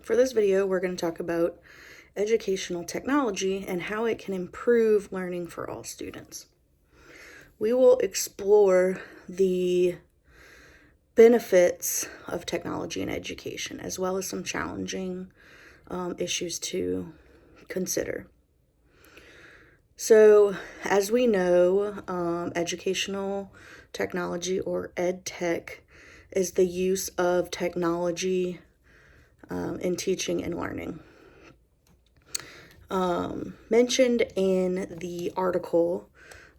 For this video, we're going to talk about educational technology and how it can improve learning for all students. We will explore the benefits of technology in education, as well as some challenging issues to consider. So, as we know, educational technology, or ed tech, is the use of technology in teaching and learning. Mentioned in the article,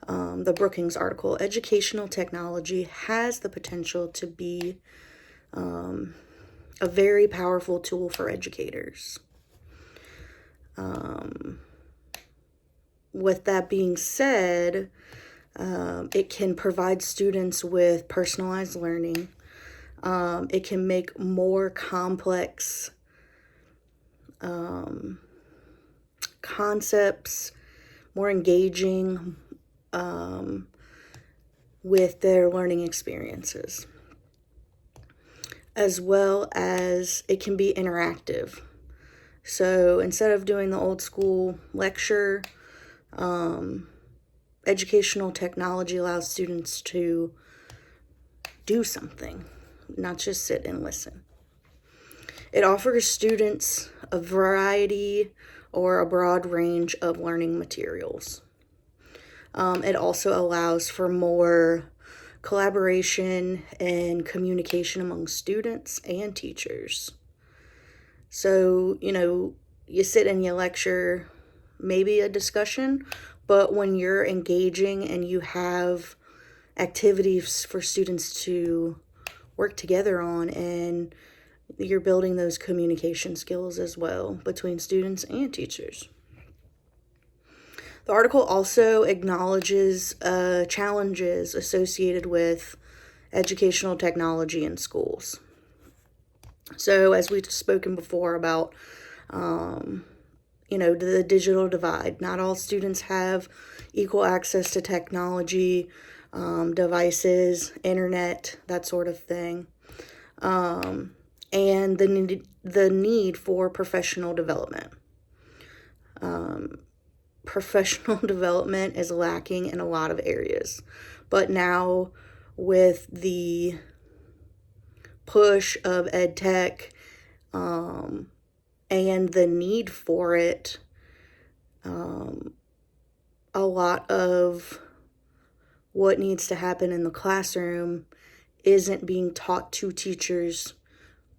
the Brookings article, educational technology has the potential to be a very powerful tool for educators. With that being said, it can provide students with personalized learning. It can make more complex concepts more engaging with their learning experiences, as well as it can be interactive. So instead of doing the old school lecture, educational technology allows students to do something, not just sit and listen. It offers students a variety or a broad range of learning materials. It also allows for more collaboration and communication among students and teachers. So, you sit and you lecture, maybe a discussion, but when you're engaging and you have activities for students to work together on, and you're building those communication skills as well between students and teachers. The article also acknowledges challenges associated with educational technology in schools. So, as we've spoken before about, the digital divide. Not all students have equal access to technology, devices, internet, that sort of thing. And the need for professional development. Professional development is lacking in a lot of areas. But now, with the push of ed tech and the need for it, a lot of what needs to happen in the classroom isn't being taught to teachers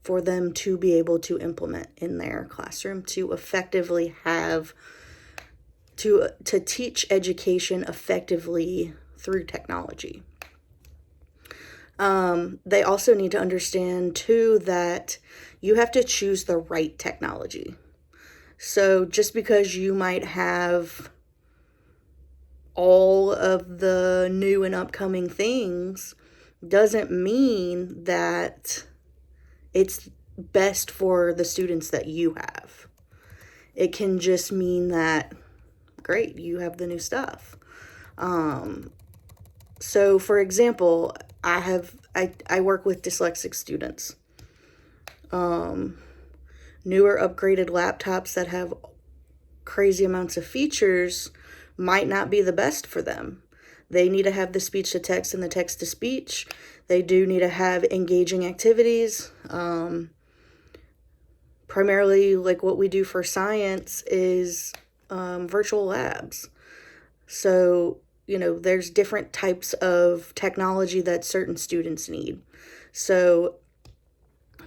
for them to be able to implement in their classroom to effectively have to teach education effectively through technology. They also need to understand too that you have to choose the right technology. So just because you might have all of the new and upcoming things doesn't mean that it's best for the students that you have. It can just mean that, great, you have the new stuff. So for example, I work with dyslexic students. Newer upgraded laptops that have crazy amounts of features might not be the best for them. They need to have the speech to text and the text to speech. They do need to have engaging activities. Primarily, like what we do for science is virtual labs. So, there's different types of technology that certain students need. So,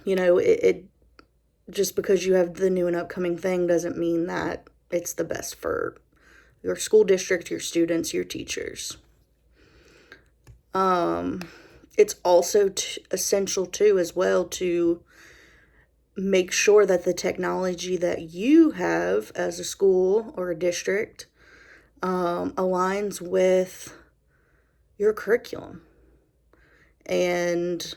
it just because you have the new and upcoming thing doesn't mean that it's the best for your school district, your students, your teachers. It's also essential too, as well, to make sure that the technology that you have as a school or a district aligns with your curriculum and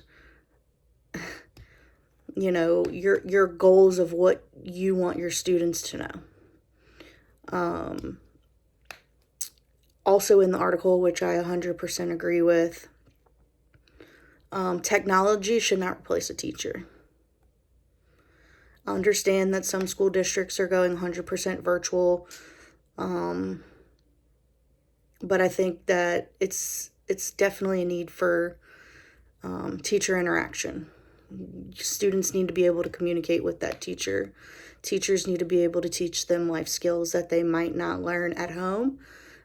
your goals of what you want your students to know. Also in the article, which I 100% agree with, technology should not replace a teacher. I understand that some school districts are going 100% virtual, but I think that it's definitely a need for teacher interaction. Students need to be able to communicate with that teacher. Teachers need to be able to teach them life skills that they might not learn at home,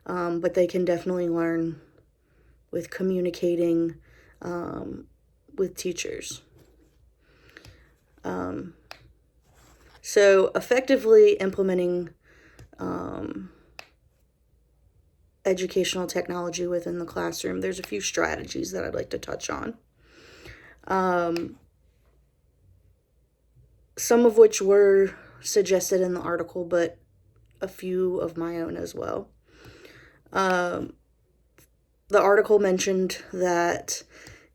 but they can definitely learn with communicating with teachers. So effectively implementing educational technology within the classroom, there's a few strategies that I'd like to touch on. Some of which were suggested in the article, but a few of my own as well. The article mentioned that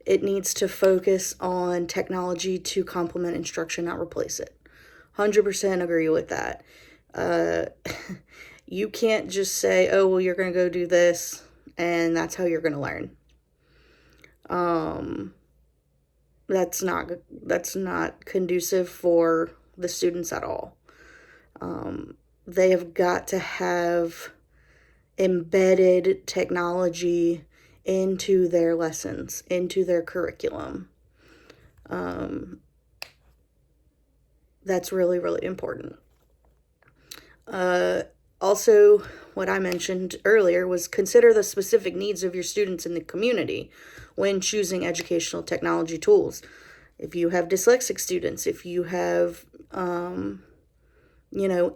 it needs to focus on technology to complement instruction, not replace it. 100% agree with that. You can't just say, oh, well, you're going to go do this, and that's how you're going to learn. That's not conducive for the students at all. They have got to have embedded technology into their lessons, into their curriculum. That's really, really important. Also, what I mentioned earlier was consider the specific needs of your students in the community when choosing educational technology tools. If you have dyslexic students, if you have,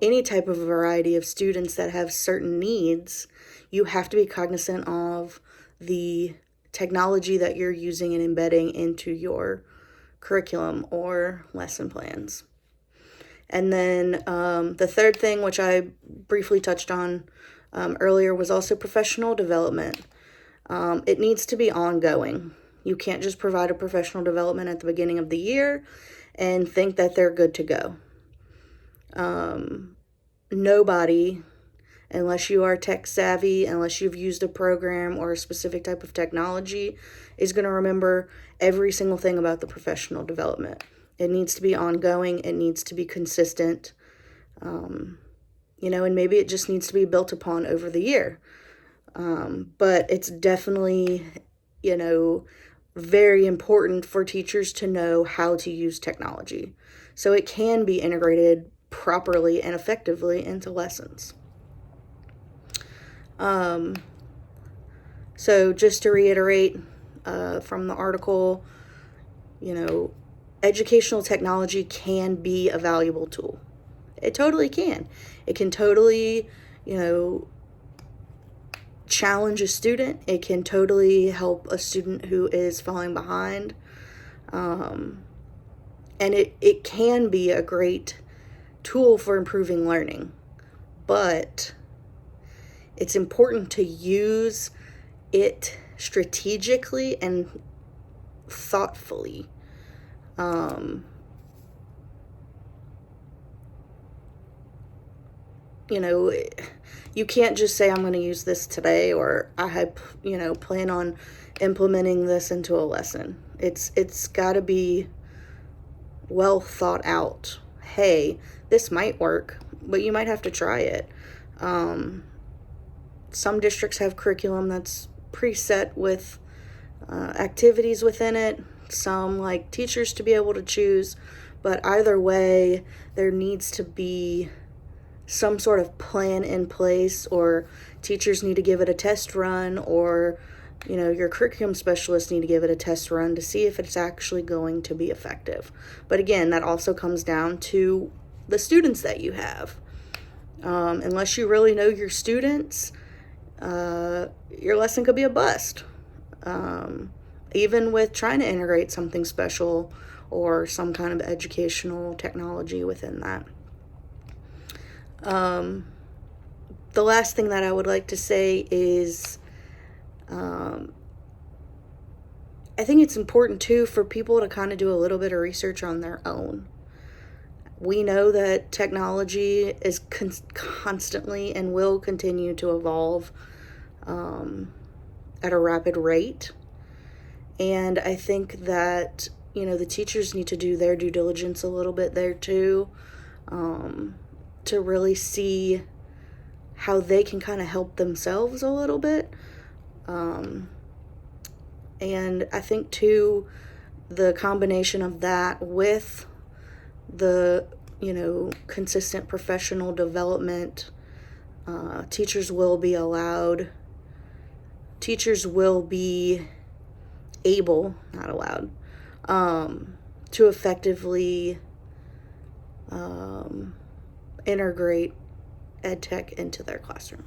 any type of variety of students that have certain needs, you have to be cognizant of the technology that you're using and embedding into your curriculum or lesson plans. And then the third thing, which I briefly touched on earlier, was also professional development. It needs to be ongoing. You can't just provide a professional development at the beginning of the year and think that they're good to go. Nobody, unless you are tech savvy, unless you've used a program or a specific type of technology, is going to remember every single thing about the professional development. It needs to be ongoing. It needs to be consistent. And maybe it just needs to be built upon over the year. But it's definitely, very important for teachers to know how to use technology so it can be integrated properly and effectively into lessons. So just to reiterate from the article, educational technology can be a valuable tool. It totally can. It can totally, challenge a student. It can totally help a student who is falling behind. And it can be a great tool for improving learning. But it's important to use it strategically and thoughtfully. You can't just say, I'm going to use this today, or I plan on implementing this into a lesson. It's got to be well thought out. Hey, this might work, but you might have to try it. Some districts have curriculum that's preset with activities within it. Some like teachers to be able to choose, but either way, there needs to be some sort of plan in place, or teachers need to give it a test run, or your curriculum specialists need to give it a test run to see if it's actually going to be effective. But again, that also comes down to the students that you have. Unless you really know your students, your lesson could be a bust. Even with trying to integrate something special or some kind of educational technology within that. The last thing that I would like to say is I think it's important too for people to kind of do a little bit of research on their own. We know that technology is constantly and will continue to evolve at a rapid rate. And I think that the teachers need to do their due diligence a little bit there too, to really see how they can kind of help themselves a little bit. And I think too, the combination of that with the, consistent professional development, teachers will be able, not allowed, to effectively integrate ed tech into their classroom.